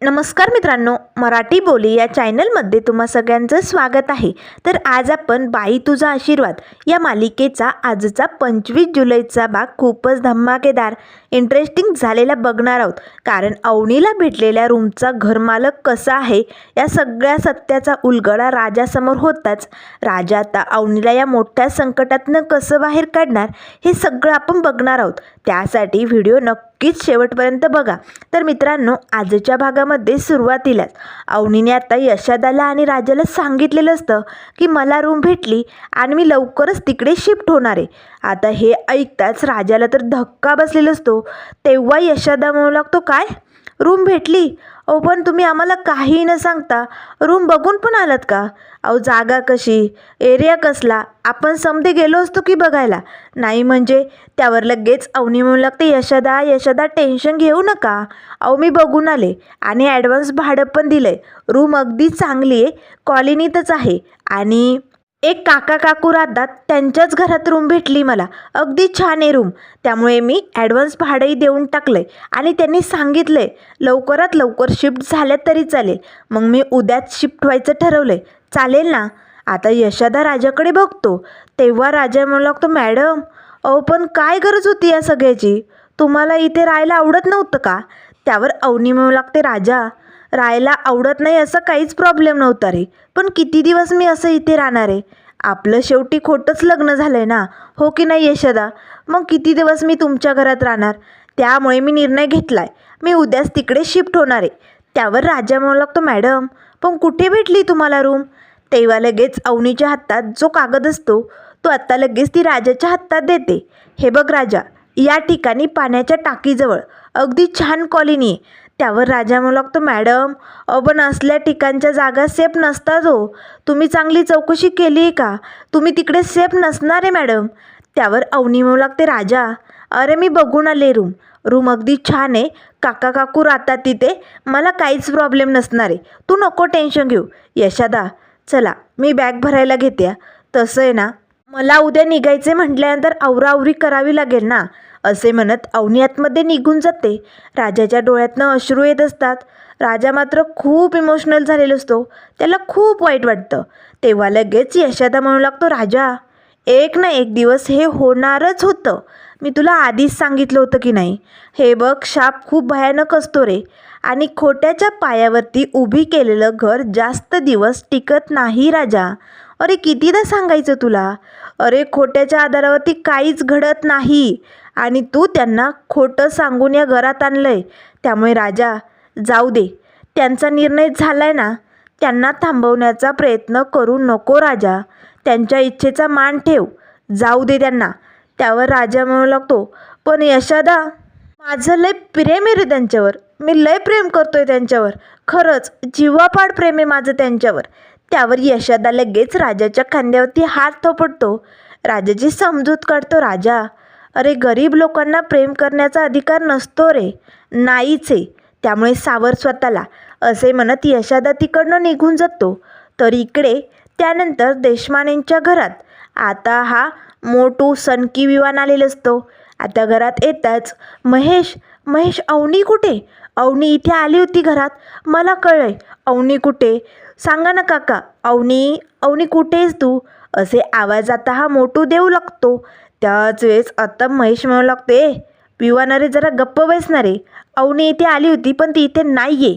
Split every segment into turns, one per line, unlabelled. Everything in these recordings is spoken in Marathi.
नमस्कार मित्रांनो, मराठी बोली या चॅनलमध्ये तुम्हा सगळ्यांचं स्वागत आहे. तर आज आपण बाई तुझा आशीर्वाद या मालिकेचा आजचा 25 जुलैचा भाग खूपच धमाकेदार इंटरेस्टिंग झालेला बघणार आहोत. कारण अवनीला भेटलेल्या रूमचा घरमालक कसा आहे या सगळ्या सत्याचा उलगडा राजासमोर होताच राजा आता अवनीला या मोठ्या संकटातनं कसं बाहेर काढणार हे सगळं आपण बघणार आहोत. त्यासाठी व्हिडिओ नक्कीच शेवटपर्यंत बघा. तर मित्रांनो, आजच्या भागामध्ये सुरुवातीलाच अवनीने आता यशादाला आणि राजाला सांगितलेलं असतं की मला रूम भेटली आणि मी लवकरच तिकडे शिफ्ट होणार आहे. आता हे ऐकताच राजाला तर धक्का बसलेला असतो. तेव्हा यशादा म्हणू लागतो, काय रूम भेटली? अहो पण तुम्ही आम्हाला काही न सांगता रूम बघून पण आलात का? अहो जागा कशी, एरिया कसला, आपण समजे गेलो असतो की बघायला. नाही म्हणजे त्यावर लगेच अवनी म्हणू लागते, यशादा टेन्शन घेऊ नका, अहो मी बघून आले आणि ॲडव्हान्स भाडं पण दिलं आहे. रूम अगदी चांगली आहे, कॉलनीतच आहे आणि एक काका काकू राहतात, त्यांच्याच घरात रूम भेटली मला. अगदी छान आहे रूम, त्यामुळे मी ॲडव्हान्स भाडंही देऊन टाकलं आहे आणि त्यांनी सांगितलं आहे लवकरात लवकर शिफ्ट झाल्या तरी चालेल. मग मी उद्याच शिफ्ट व्हायचं ठरवलं आहे, चालेल ना? आता यशादा राजाकडे बघतो. तेव्हा राजा म्हणू लागतो, मॅडम अहो पण काय गरज होती या सगळ्याची? तुम्हाला इथे राहायला आवडत नव्हतं का? त्यावर अवनी म्हणू लागते, राजा राहायला आवडत नाही असं काहीच प्रॉब्लेम नव्हता रे, पण किती दिवस मी असं इथे राहणार आहे? आपलं शेवटी खोटंच लग्न झालं आहे ना, हो की नाही यशदा? मग किती दिवस मी तुमच्या घरात राहणार? त्यामुळे मी निर्णय घेतला आहे, मी उद्याच तिकडे शिफ्ट होणार आहे. त्यावर राजा म्हणू लागतो, मॅडम पण कुठे भेटली तुम्हाला रूम? तेव्हा लगेच अवनीच्या हातात जो कागद असतो तो आत्ता लगेच ती राजाच्या हातात देते. हे बघ राजा, या ठिकाणी पाण्याच्या टाकीजवळ अगदी छान कॉलनी आहे. त्यावर राजा म्हणू लागतो, मॅडम पण असल्या ठिकाणच्या जागा सेफ नसतात हो. तुम्ही चांगली चौकशी केली आहे का? तुम्ही तिकडे सेफ नसणार आहे मॅडम. त्यावर अवनी म्हणू लागते, राजा अरे मी बघून आले रूम अगदी छान आहे, काका काकू राहतात तिथे, मला काहीच प्रॉब्लेम नसणार आहे, तू नको टेन्शन घेऊ. यशादा चला मी बॅग भरायला घेते. तसं आहे ना, मला उद्या निघायचे म्हटल्यानंतर आवराआवरी करावी लागेल ना. असे म्हणत अवनी आतमध्ये निघून जाते. राजाच्या डोळ्यातनं अश्रू येत असतात. राजा मात्र खूप इमोशनल झालेला असतो, त्याला खूप वाईट वाटतं. तेव्हा लगेच यशादा म्हणू लागतो, राजा एक ना एक दिवस हे होणारच होतं, मी तुला आधीच सांगितलं होतं की नाही? हे बघ, शाप खूप भयानक असतो रे, आणि खोट्याच्या पायावरती उभी केलेलं घर जास्त दिवस टिकत नाही राजा. अरे कितीदा सांगायचं तुला? अरे खोट्याच्या आधारावरती काहीच घडत नाही आणि तू त्यांना खोटं सांगून या घरात आणलं आहे. त्यामुळे राजा जाऊ दे, त्यांचा निर्णय झाला आहे ना, त्यांना थांबवण्याचा प्रयत्न करू नको राजा. त्यांच्या इच्छेचा मान ठेव, जाऊ दे त्यांना. त्यावर राजा म्हणू लागतो, पण यशादा माझं लय प्रेम आहे रे त्यांच्यावर, मी लय प्रेम करतोय त्यांच्यावर, खरंच जीवापाड प्रेम आहे माझं त्यांच्यावर. त्यावर यशादा लगेच राजाच्या खांद्यावरती हात थोपटतो. राजाची समजूत काढतो. राजा अरे गरीब लोकांना प्रेम करण्याचा अधिकार नसतो रे, नाहीच आहे, त्यामुळे सावर स्वतःला, असे म्हणत यशादा तिकडनं निघून जातो. तर इकडे त्यानंतर देशमानेंच्या घरात आता हा मोठू सनकी विमान आलेला असतो. आता घरात येताच महेश अवनी कुठे? अवनी इथे आली होती घरात, मला कळलंय. अवनी कुठे? सांगा ना काका, अवनी कुठेस तू? असे आवाज आता हा मोठू देऊ लागतो. त्याच वेळेस आता महेश म्हणू लागते, विवानारे जरा गप्प बसणारे, अवनी इथे आली होती पण ती इथे नाही आहे.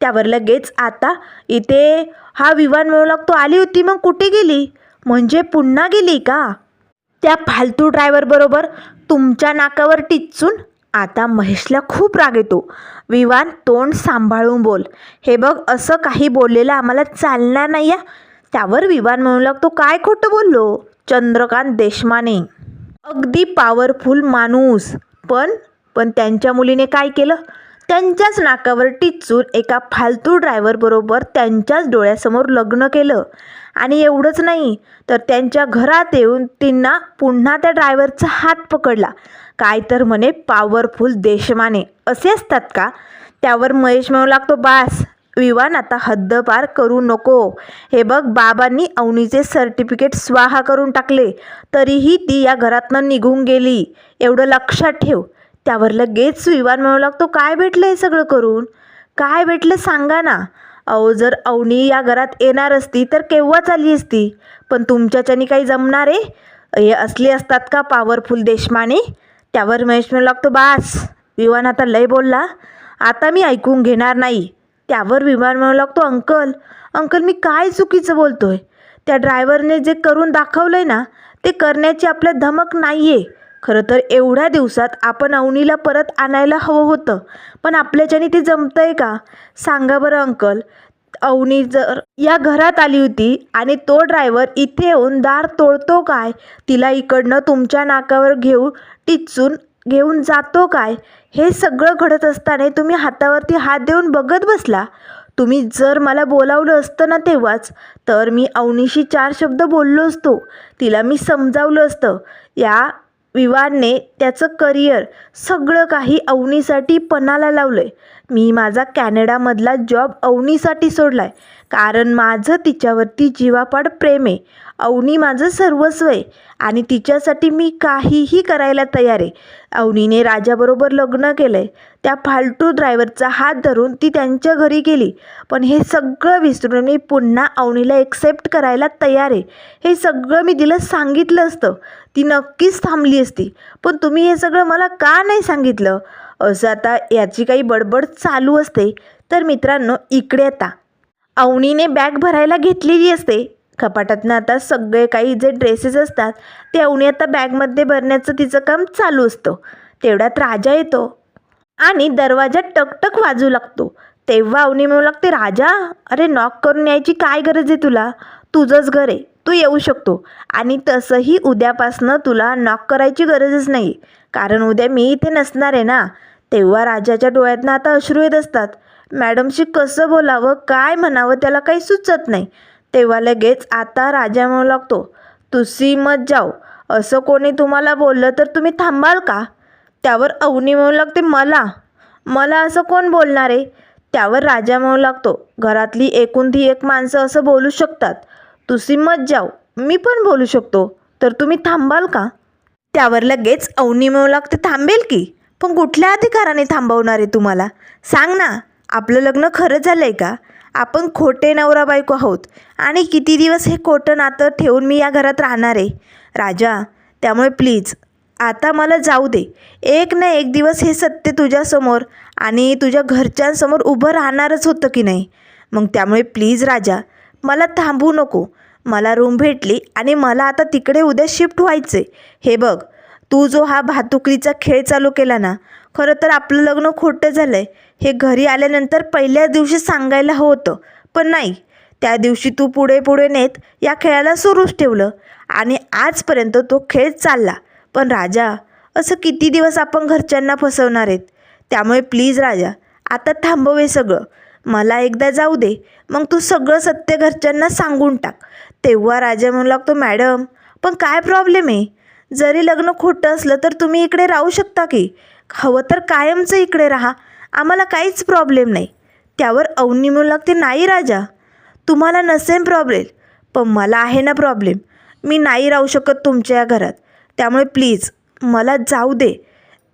त्यावर लगेच आता इथे हा विवान म्हणू लागतो, आली होती मग कुठे गेली? म्हणजे पुन्हा गेली का त्या फालतू ड्रायव्हरबरोबर तुमच्या नाकावर टिच्चून? आता महेशला खूप राग येतो. विवान तोंड सांभाळून बोल, हे बघ असं काही बोललेलं आम्हाला चालणार नाही आहे. त्यावर विवान म्हणू लागतो, काय खोटं बोललो? चंद्रकांत देशमाने अगदी पॉवरफुल माणूस, पण त्यांच्या मुलीने काय केलं? त्यांच्याच नाकावर टिच्चून एका फालतू ड्रायव्हरबरोबर त्यांच्याच डोळ्यासमोर लग्न केलं. आणि एवढंच नाही तर त्यांच्या घरात येऊन त्यांना पुन्हा त्या ड्रायव्हरचा हात पकडला. काय तर म्हणे पॉवरफुल देशमाने असे असतात का? त्यावर महेश म्हणू लागतो, बास विवान आता हद्दपार करू नको. हे बघ, बाबांनी अवनीचे सर्टिफिकेट स्वाहा करून टाकले, तरीही ती या घरातनं निघून गेली, एवढं लक्षात ठेव. त्यावर लगेच विवान म्हणू लागतो, काय भेटलं हे सगळं करून? काय भेटलं सांगा ना. अहो जर अवनी या घरात येणार असती तर केव्हाच आली असती, पण तुमच्याच्यानी काही जमणार आहे? हे असले असतात का पॉवरफुल देशमाने? त्यावर महेश म्हणू लागतो, बास विवान आता लय बोलला, आता मी ऐकून घेणार नाही. त्यावर विमान म्हणू लागतो, अंकल अंकल मी काय चुकीचं बोलतोय? त्या ड्रायव्हरने जे करून दाखवलंय ना ते करण्याची आपल्यात धमक नाही आहे. खरं तर एवढ्या दिवसात आपण अवनीला परत आणायला हवं होतं, पण आपल्याच्याने ते जमतंय का? सांगा बरं अंकल. अवनी जर या घरात आली होती आणि तो ड्रायव्हर इथे येऊन दार तोडतो काय? तिला इकडनं तुमच्या नाकावर टिचून घेऊन जातो काय? हे सगळं घडत असताना तुम्ही हातावरती हात देऊन बघत बसला. तुम्ही जर मला बोलावलं असतं ना तेव्हाच, तर मी अवनीशी 4 शब्द बोललो असतो. तिला मी समजावलं असतं. या विवानने त्याचं करिअर सगळं काही अवनीसाठी पणाला लावलंय. मी माझा कॅनडामधला जॉब अवनीसाठी सोडलाय, कारण माझं तिच्यावरती जीवापाड प्रेम आहे. अवनी माझं सर्वस्व आहे आणि तिच्यासाठी मी काहीही करायला तयार आहे. अवनीने राजाबरोबर लग्न केलंय. त्या फालतू ड्रायव्हरचा हात धरून ती त्यांच्या घरी गेली, पण हे सगळं विसरून मी पुन्हा अवनीला एक्सेप्ट करायला तयार आहे. हे सगळं मी तिला सांगितलं असतं, ती नक्कीच थांबली असती. पण तुम्ही हे सगळं मला का नाही सांगितलं? असं आता याची काही बडबड चालू असते, तर मित्रांनो इकडे आता अवनीने बॅग भरायला घेतलेली असते. कपाटातनं आता सगळे काही जे ड्रेसेस असतात ते अवनी आता बॅगमध्ये भरण्याचं तिचं काम चालू असतं. तेवढ्यात राजा येतो आणि दरवाजा टकटक वाजू लागतो. तेव्हा अवनी म्हणू लागते, राजा अरे नॉक करून यायची काय गरज आहे तुला? तुझंच घर आहे, तू येऊ शकतो. आणि तसंही उद्यापासनं तुला नॉक करायची गरजच नाही, कारण उद्या मी इथे नसणार आहे ना. तेव्हा राजाच्या डोळ्यातनं आता अश्रू येत असतात. मॅडमशी कसं बोलावं, काय म्हणावं त्याला काही सुचत नाही. तेव्हा लगेच आता राजा म्हणू लागतो, तुसी मत जाओ. असं कोणी तुम्हाला बोललं तर तुम्ही थांबाल का? त्यावर अवनी म्हणू लागते, मला मला असं कोण बोलणार आहे? त्यावर राजा म्हणू लागतो, घरातली एकुलती एक माणसं असं बोलू शकतात. तुसी मत जाओ मी पण बोलू शकतो, तर तुम्ही थांबाल का? त्यावर लगेच अवनी म्हणू लागते, थांबेल की, पण कुठल्या अधिकाराने थांबवणार आहे तुम्हाला? सांग ना, आपलं लग्न खरं झालं आहे का? आपण खोटे नवरा बायको आहोत आणि किती दिवस हे खोटं नातं ठेवून मी या घरात राहणार आहे राजा. त्यामुळे प्लीज आता मला जाऊ दे. एक ना एक दिवस हे सत्य तुझ्यासमोर आणि तुझ्या घरच्यांसमोर उभं राहणारच होतं की नाही? मग त्यामुळे प्लीज राजा मला थांबवू नको. मला रूम भेटली आणि मला आता तिकडे उद्या शिफ्ट व्हायचे. हे बघ, तू जो हा भातुकलीचा खेळ चालू केला ना, खरं तर आपलं लग्न खोटं झालं आहे हे घरी आल्यानंतर पहिल्याच दिवशी सांगायला हवं होतं, पण नाही. त्या दिवशी तू पुढे पुढे नेत या खेळाला सुरूच ठेवलं आणि आजपर्यंत तो खेळ चालला. पण राजा असं किती दिवस आपण घरच्यांना फसवणार आहेत? त्यामुळे प्लीज राजा आता थांबव हे सगळं. मला एकदा जाऊ दे, मग तू सगळं सत्य घरच्यांना सांगून टाक. तेव्हा राजा म्हणू लागतो, मॅडम पण काय प्रॉब्लेम आहे? जरी लग्न खोटं असलं तर तुम्ही इकडे राहू शकता की, हवं तर कायमचं इकडे राहा, आम्हाला काहीच प्रॉब्लेम नाही. त्यावर अवनी म्हणू लागते, नाही राजा तुम्हाला नसेल प्रॉब्लेम, पण मला आहे ना प्रॉब्लेम. मी नाही राहू शकत तुमच्या या घरात, त्यामुळे प्लीज मला जाऊ दे.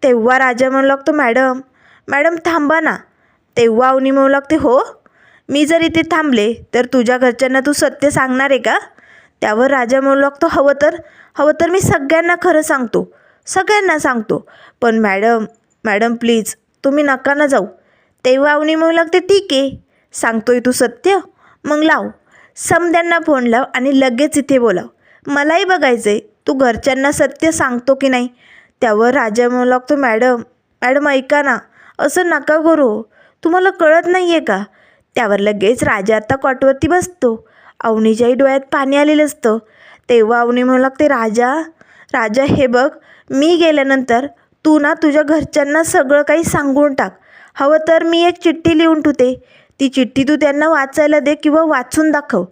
तेव्हा राजा म्हणू लागतो, मॅडम मॅडम थांबा ना. तेव्हा अवनी म्हणू लागते, हो मी जर इथे थांबले तर तुझ्या घरच्यांना तू सत्य सांगणार आहे का? त्यावर राजा म्हणू लागतो, हवं तर मी सगळ्यांना खरं सांगतो, सगळ्यांना सांगतो, पण मॅडम मॅडम प्लीज तुम्ही नका ना जाऊ. तेव्हा अवनी म्हणू लागते, ठीक आहे सांगतोय तू सत्य, मग लाव समद्यांना फोन लाव आणि लगेच इथे बोलाव. मलाही बघायचं आहे तू घरच्यांना सत्य सांगतो की नाही. त्यावर राजा म्हणू लागतो, मॅडम मॅडम ऐका ना, असं नका करू, तुम्हाला कळत नाही आहे का? त्यावर लगेच राजा आता कॉटवरती बसतो. अवनीच्याही डोळ्यात पाणी आलेलं असतं. तेव्हा अवनी म्हणू लागते, राजा हे बघ, मी गेल्यानंतर तू ना तुझ्या घरच्यांना सगळं काही सांगून टाक. हवं तर मी एक चिठ्ठी लिहून ठेवते, ती चिठ्ठी तू त्यांना वाचायला दे किंवा वाचून दाखव.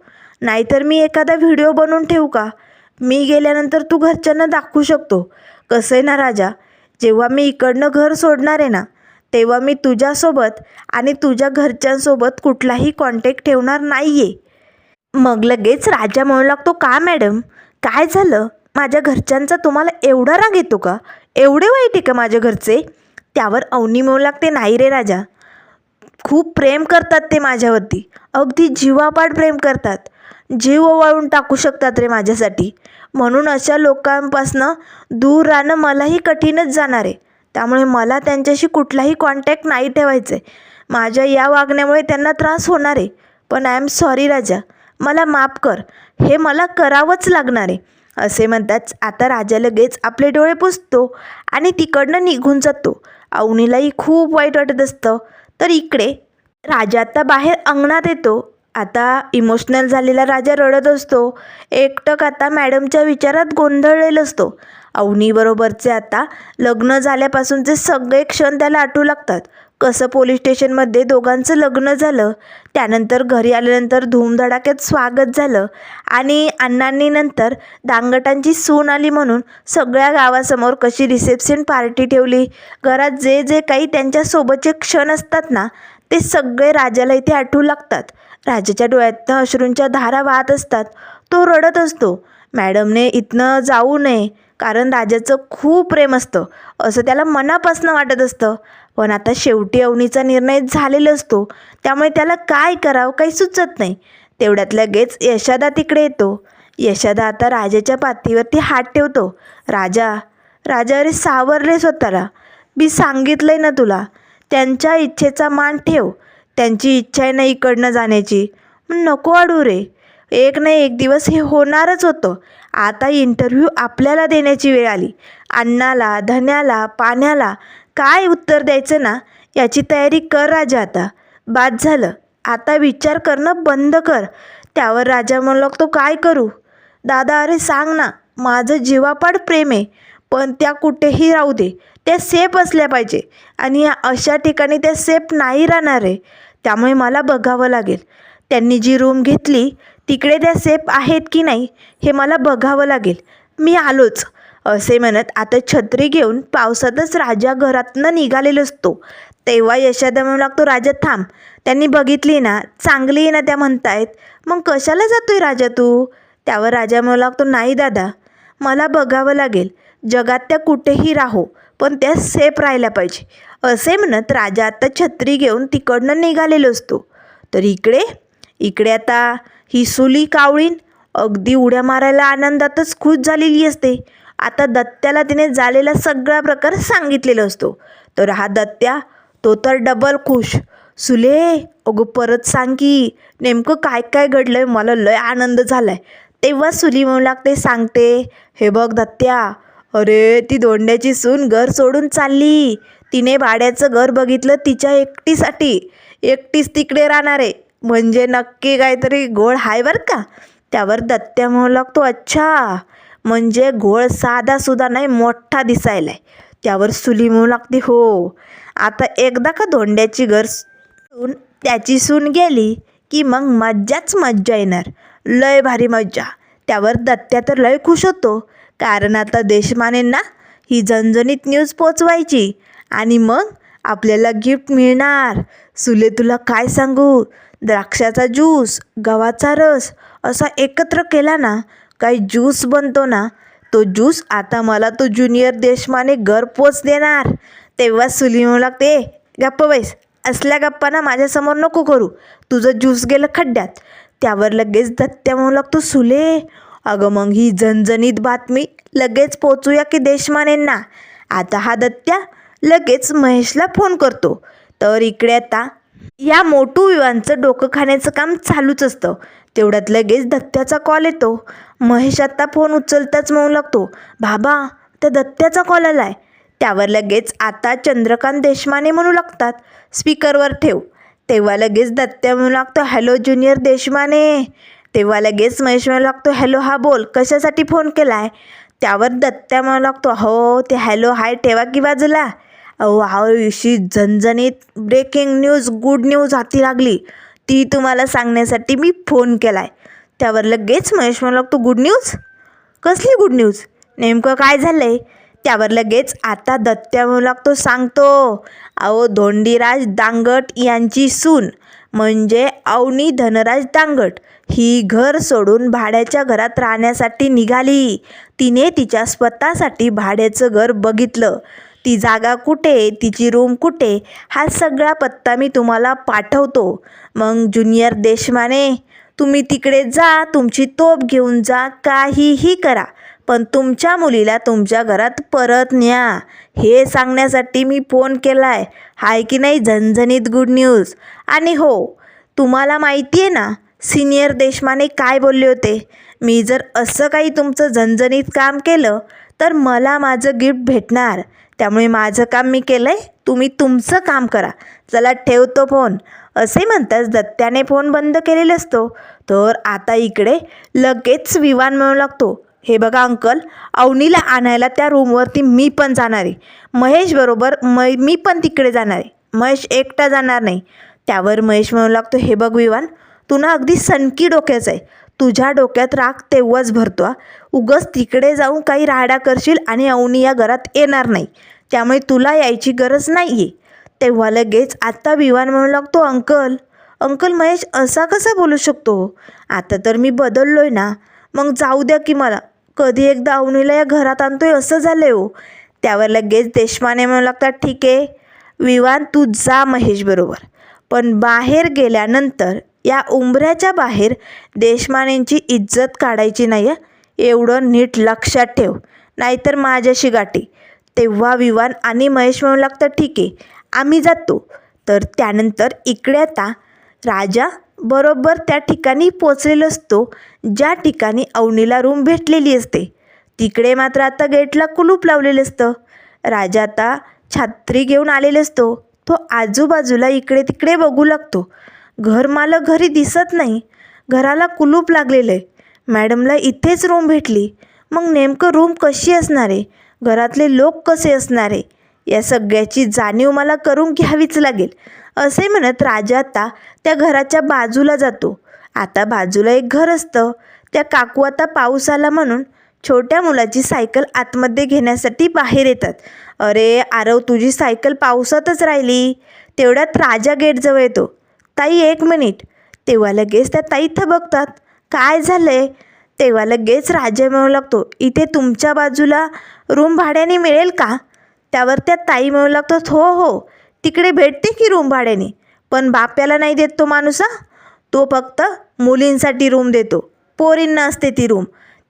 नाहीतर मी एखादा व्हिडिओ बनवून ठेवू का? मी गेल्यानंतर तू घरच्यांना दाखवू शकतो. कसं आहे ना राजा, जेव्हा मी इकडनं घर सोडणार आहे ना, तेव्हा मी तुझ्यासोबत आणि तुझ्या घरच्यांसोबत कुठलाही कॉन्टॅक्ट ठेवणार नाही आहे. मग लगेच राजा म्हणू लागतो, का मॅडम काय झालं? माझ्या घरच्यांचा तुम्हाला एवढा राग येतो का? एवढे वाईट आहे का माझ्या घरचे? त्यावर अवनी म्हणू लागते, नाही रे राजा, खूप प्रेम करतात ते माझ्यावरती, अगदी जीवापाड प्रेम करतात. जीव ओवाळून टाकू शकतात रे माझ्यासाठी. म्हणून अशा लोकांपासनं दूर राहणं मलाही कठीणच जाणार आहे. त्यामुळे मला त्यांच्याशी कुठलाही कॉन्टॅक्ट नाही ठेवायचं आहे. माझ्या या वागण्यामुळे त्यांना त्रास होणार आहे. पण आय एम सॉरी राजा, मला माफ कर, हे मला करावंच लागणार आहे. असे म्हणताच आता राजा लगेच आपले डोळे पुसतो आणि तिकडनं निघून जातो. अवनीलाही खूप वाईट वाटत असतं. तर इकडे राजा आता बाहेर अंगणात येतो. आता इमोशनल झालेला राजा रडत असतो. एकटक आता मॅडमच्या विचारात गोंधळलेला असतो. अवनीबरोबरचे आता लग्न झाल्यापासूनचे सगळे क्षण त्याला आठवू लागतात. कसं पोलीस स्टेशनमध्ये दोघांचं लग्न झालं, त्यानंतर घरी आल्यानंतर धूमधडाक्यात स्वागत झालं आणि अण्णांनी नंतर दांगटांची सून आली म्हणून सगळ्या गावासमोर कशी रिसेप्शन पार्टी ठेवली. घरात जे जे काही त्यांच्यासोबतचे क्षण असतात ना, ते सगळे राजाला इथे आठवू लागतात. राजाच्या डोळ्यातनं अश्रूंच्या धारा वाहत असतात. तो रडत असतो. मॅडमने इथनं जाऊ नये, कारण राजाचं खूप प्रेम असतं असं त्याला मनापासून वाटत असतं. पण आता शेवटी अवनीचा निर्णय झालेला असतो. त्यामुळे त्याला काय करावं काही सुचत नाही. तेवढ्यात लगेच यशादा तिकडे येतो. यशादा आता राजाच्या पाठीवरती हात ठेवतो. राजा राजा अरे सावरले स्वतःला. मी सांगितलंय ना तुला, त्यांच्या इच्छेचा मान ठेव. त्यांची इच्छा आहे ना इकडनं जाण्याची, नको अडू रे. एक ना एक दिवस हे होणारच होतं. आता इंटरव्ह्यू आपल्याला देण्याची वेळ आली. अन्नाला, धन्याला, पाण्याला काय उत्तर द्यायचं ना, याची तयारी कर राजा. आता बाद झालं. आता विचार करणं बंद कर. त्यावर राजा म्हणू लागतो, काय करू दादा? अरे सांग ना, माझं जीवापाड प्रेम आहे, पण त्या कुठेही राहू दे, त्या सेफ असल्या पाहिजे. आणि अशा ठिकाणी त्या सेफ नाही राहणार आहे. त्यामुळे मला बघावं लागेल, त्यांनी जी रूम घेतली तिकडे त्या सेफ आहेत की नाही हे मला बघावं लागेल. मी आलोच. असे म्हणत आता छत्री घेऊन पावसातच राजा घरातनं निघालेला असतो. तेव्हा यशादा म्हणू लागतो, राजा थांब. त्यांनी बघितली ना, चांगली आहे ना त्या म्हणतायत, मग कशाला जातोय राजा तू? त्यावर राजा म्हणू लागतो, नाही दादा, मला बघावं लागेल. जगात त्या कुठेही राहो, पण त्या सेफ राहायला पाहिजे. असे म्हणत राजा आता छत्री घेऊन तिकडनं निघालेलो असतो. तर इकडे आता ही सुली कावळीन अगदी उड्या मारायला आनंदातच खुश झालेली असते. आता दत्त्याला तिने झालेला सगळा प्रकार सांगितलेला असतो. तर हा दत्त्या तो तर डबल खुश. सुले अगं परत सांग की नेमकं काय काय घडलंय, मला लय आनंद झालाय. तेव्हा सुली म्हणू लागते, सांगते. हे बघ दत्त्या, अरे ती धोंड्याची सून घर सोडून चालली. तिने भाड्याचं घर बघितलं तिच्या एकटीसाठी. एकटीच तिकडे राहणार आहे, म्हणजे नक्की काहीतरी घोळ हाय बरं का. त्यावर दत्त्या म्हणू लागतो, अच्छा, म्हणजे घोळ साधासुद्धा नाही, मोठा दिसायलाय. त्यावर सुली म्हणू लागते, हो, आता एकदा का धोंड्याची घर सोडून त्याची सून गेली की मग मज्जाच मज्जा येणार, लय भारी मज्जा. त्यावर दत्त्या तर लय खुश होतो, कारण आता देशमानेंना ही झणझणीत न्यूज पोचवायची आणि मग आपल्याला गिफ्ट मिळणार. सुले तुला काय सांगू, द्राक्षाचा ज्यूस, गव्हाचा रस असा एकत्र केला ना, काही ज्यूस बनतो ना, तो ज्यूस आता मला तो ज्युनियर देशमाने घरपोच देणार. तेव्हा सुली म्हणू लागते, गप्प बैस, असल्या गप्पाना माझ्यासमोर नको करू, तुझं ज्यूस गेलं खड्ड्यात. त्यावर लगेच दत्त्या म्हणू लागतो, सुले अगं मग ही झणझणीत बातमी लगेच पोचूया की देशमानेंना. आता हा दत्त्या लगेच महेशला फोन करतो. तर इकडे आता या मोठू विवांचं डोकं खाण्याचं काम चालूच असतं. तेवढ्यात लगेच दत्त्याचा कॉल येतो. महेश आता फोन उचलताच म्हणू लागतो, बाबा त्या दत्त्याचा कॉल आलाय. त्यावर लगेच आता चंद्रकांत देशमाने म्हणू लागतात, स्पीकरवर ठेव. तेव्हा लगेच दत्त्या म्हणू लागतो, हॅलो ज्युनियर देशमाने. तेव्हा लगेच महेश म्हणू लागतो, हॅलो हा बोल, कशासाठी फोन केलाय? त्यावर दत्त्या म्हणू लागतो, हो ते हॅलो हाय ठेवा की बाजूला. अहो अशी झणझणीत ब्रेकिंग न्यूज, गुड न्यूज हाती लागली, ती तुम्हाला सांगण्यासाठी मी फोन केलाय. त्यावर लगेच महेश म्हणू लागतो, गुड न्यूज? कसली गुड न्यूज, नेमकं काय झालंय? त्यावर लगेच आता दत्त्या म्हणू लागतो, सांगतो. अहो धोंडीराज दांगट यांची सून म्हणजे अवनी धनराज दांगट ही घर सोडून भाड्याच्या घरात राहण्यासाठी निघाली. तिने तिच्या स्वतःसाठी भाड्याचं घर बघितलं. ती जागा कुठे, तिची रूम कुठे, हा सगळा पत्ता मी तुम्हाला पाठवतो. मग ज्युनियर देशमाने, तुम्ही तिकडे जा, तुमची तोफ घेऊन जा, काहीही करा, पण तुमच्या मुलीला तुमच्या घरात परत न्या. हे सांगण्यासाठी मी फोन केला आहे. हाय की नाही झणझणीत गुड न्यूज. आणि हो, तुम्हाला माहिती आहे ना सिनियर देशमाने काय बोलले होते? मी जर असं काही तुमचं झणझणीत काम केलं तर मला माझं गिफ्ट भेटणार. त्यामुळे माझं काम मी केलं आहे, तुम्ही तुमचं काम करा. चला ठेवतो फोन. असे म्हणताच दत्त्याने फोन बंद केलेला असतो. तर आता इकडे लगेच विवान म्हणू लागतो, हे बघा अंकल, अवनीला आणायला त्या रूमवरती मी पण जाणार आहे. महेश बरोबर मी पण तिकडे जाणार आहे. महेश एकटा जाणार नाही. त्यावर महेश म्हणू लागतो, हे बघ विवान, तू ना अगदी सनकी डोक्याचं आहे. तुझ्या डोक्यात राग तेव्हाच भरतो हा. उगाच तिकडे जाऊन काही राडा करशील आणि अवनी या घरात येणार नाही. त्यामुळे तुला यायची गरज नाही आहे. तेव्हा लगेच आता विवान म्हणू लागतो, अंकल अंकल महेश असा कसा बोलू शकतो? आता तर मी बदललो आहे ना, मग जाऊ द्या की मला. कधी एकदा अवनीला या घरात आणतोय असं झालं आहे हो. त्यावर लगेच देशमाने म्हणू लागतात, ठीक आहे विवान, तू जा महेश बरोबर, पण बाहेर गेल्यानंतर या उंबऱ्याच्या बाहेर देशमानेंची इज्जत काढायची नाही. एवढं नीट लक्षात ठेव, नाहीतर माझ्याशी गाठी. तेव्हा विवान आणि महेश म्हणू लागतं, ठीक आहे आम्ही जातो. तर त्यानंतर इकडे आता राजा बरोबर त्या ठिकाणी पोचलेला असतो ज्या ठिकाणी अवनीला रूम भेटलेली असते. तिकडे मात्र आता गेटला कुलूप लावलेलं असतं. राजा आता छत्री घेऊन आलेला असतो. तो आजूबाजूला इकडे तिकडे बघू लागतो. घरमालक घरी दिसत नाही. घराला कुलूप लागलेलं आहे. मॅडमला इथेच रूम भेटली. मग नेमकं रूम कशी असणार आहे, घरातले लोक कसे असणार आहे, या सगळ्याची जाणीव मला करून घ्यावीच लागेल. असे म्हणत राजा आता त्या घराच्या बाजूला जातो. आता बाजूला एक घर असतं. त्या काकू आता पाऊस आला म्हणून छोट्या मुलाची सायकल आतमध्ये घेण्यासाठी बाहेर येतात. अरे आरव, तुझी सायकल पावसातच राहिली. तेवढ्यात राजा गेटजवळ येतो. ताई एक मिनिट. तेव्हा लगेच त्या ताई थबकतात. काय झालं आहे? तेव्हा लगेच राजा म्हणू लागतो, इथे तुमच्या बाजूला रूम भाड्याने मिळेल का? त्यावर त्या ताई म्हणू लागतात, हो हो तिकडे भेटते की रूम भाड्याने, पण बाप्याला नाही देत तो माणूस. तो फक्त मुलींसाठी रूम देतो, पोरींना असते ती रूम.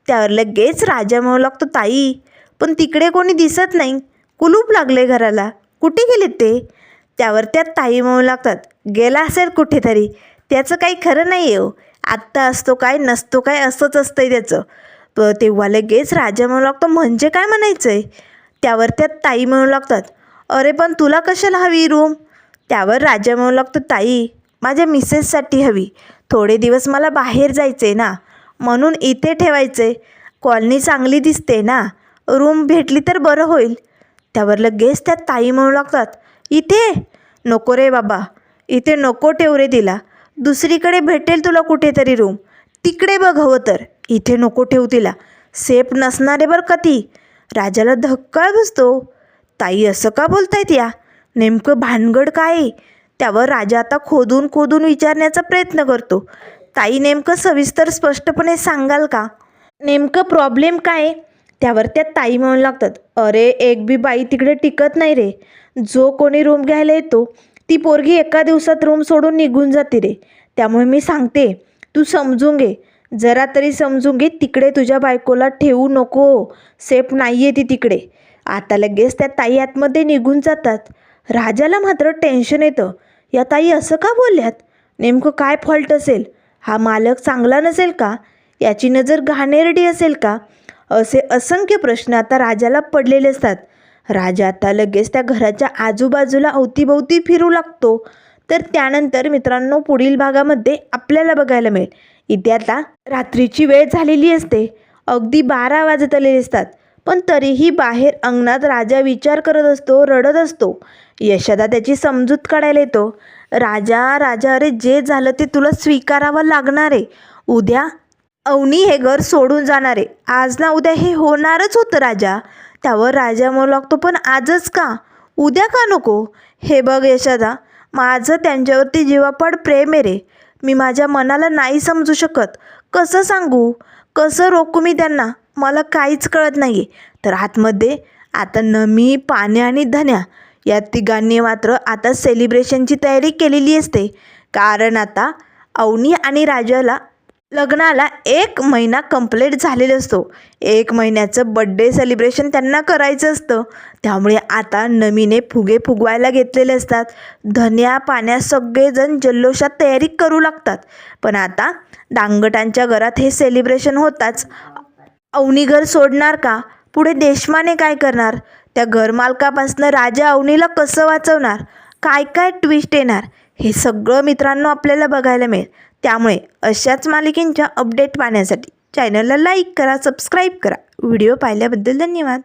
त्यावर लगेच राजा म्हणू लागतो, ताई पण तिकडे कोणी दिसत नाही, कुलूप लागले घराला, कुठे गेलेत ते? त्यावर त्या ताई म्हणू लागतात, गेला असेल कुठेतरी, त्याचं काही खरं नाही आहे हो. आत्ता असतो काय नसतो काय असंच असतंय त्याचं. तेव्हा लगेच राजा म्हणू लागतो, म्हणजे काय म्हणायचं आहे? त्यावर त्या ताई म्हणू लागतात, अरे पण तुला कशाला हवी रूम? त्यावर राजा म्हणू लागतो, ताई माझ्या मिसेससाठी हवी. थोडे दिवस मला बाहेर जायचं आहे ना, म्हणून इथे ठेवायचं आहे. कॉलनी चांगली दिसते ना, रूम भेटली तर बरं होईल. त्यावर लगेच त्या ताई म्हणू लागतात, इथे नको रे बाबा, इथे नको ठेव रे तिला, दुसरीकडे भेटेल तुला कुठेतरी रूम, तिकडे बघ हवं तर, इथे नको ठेवू तिला, सेफ नसणारे बरं का ती. राजाला धक्का बसतो. ताई असं का बोलतायत या, नेमकं भानगड काय आहे? त्यावर राजा आता खोदून खोदून विचारण्याचा प्रयत्न करतो. ताई नेमकं सविस्तर स्पष्टपणे सांगाल का, नेमकं प्रॉब्लेम काय आहे? त्यावर त्या ताई म्हणू लागतात, अरे एक बी बाई तिकडे टिकत नाही रे. जो कोणी रूम घ्यायला येतो ती पोरगी एका दिवसात रूम सोडून निघून जाते रे. त्यामुळे मी सांगते, तू समजून घे, जरा तरी समजून घे, तिकडे तुझ्या बायकोला ठेवू नको, सेफ नाही आहे ती तिकडे. आता लगेच त्या ताई आतमध्ये निघून जातात. राजाला मात्र टेन्शन येतं, या ताई असं का बोलल्यात? नेमकं काय फॉल्ट असेल? हा मालक चांगला नसेल का? याची नजर घाणेरडी असेल का? असे असंख्य प्रश्न आता राजाला पडलेले असतात. राजा आता लगेच त्या घराच्या आजूबाजूला अवतीभोवती फिरू लागतो. तर त्यानंतर मित्रांनो पुढील भागामध्ये आपल्याला बघायला मिळेल, इथे आता रात्रीची वेळ झालेली असते. अगदी 12 वाजत आलेले असतात. पण तरीही बाहेर अंगणात राजा विचार करत असतो, रडत असतो. यशोदा त्याची समजूत काढायला येतो. राजा राजा, अरे जे झालं ते तुला स्वीकारावं लागणार आहे. उद्या अवनी हे घर सोडून जाणार आहे. आज ना उद्या हे होणारच होतं राजा. त्यावर राजा म्हणू लागतो, पण आजच का, उद्या का नको? हे बघ यशोदा, माझं त्यांच्यावरती जीवापाड प्रेम आहे रे. मी माझ्या मनाला नाही समजू शकत. कसं सांगू, कसं रोखू मी त्यांना, मला काहीच कळत नाही आहे. तर आतमध्ये आता नमी, पाण्या आणि धन्या या तिघांनी मात्र आता सेलिब्रेशनची तयारी केलेली असते. कारण आता अवनी आणि राजाला लग्नाला 1 महिना कंप्लीट झालेला असतो. 1 महिन्याचं बड्डे सेलिब्रेशन त्यांना करायचं असतं. त्यामुळे आता नमीने फुगे फुगवायला घेतलेले असतात. धन्या, पाण्या सगळेजण जल्लोषात तयारी करू लागतात. पण आता डांगटांच्या घरात हे सेलिब्रेशन होताच. अवनी घर सोडणार का? पुढे देशमाने काय करणार? त्या घरमालकापासून राजा अवनीला कसं वाचवणार? काय काय ट्विस्ट येणार? हे सगळं मित्रांनो आपल्याला बघायला मिळेल. त्यामुळे अशाच मालिकेंच्या अपडेट पाहण्यासाठी चॅनलला लाईक करा, सबस्क्राईब करा. व्हिडिओ पाहिल्याबद्दल धन्यवाद.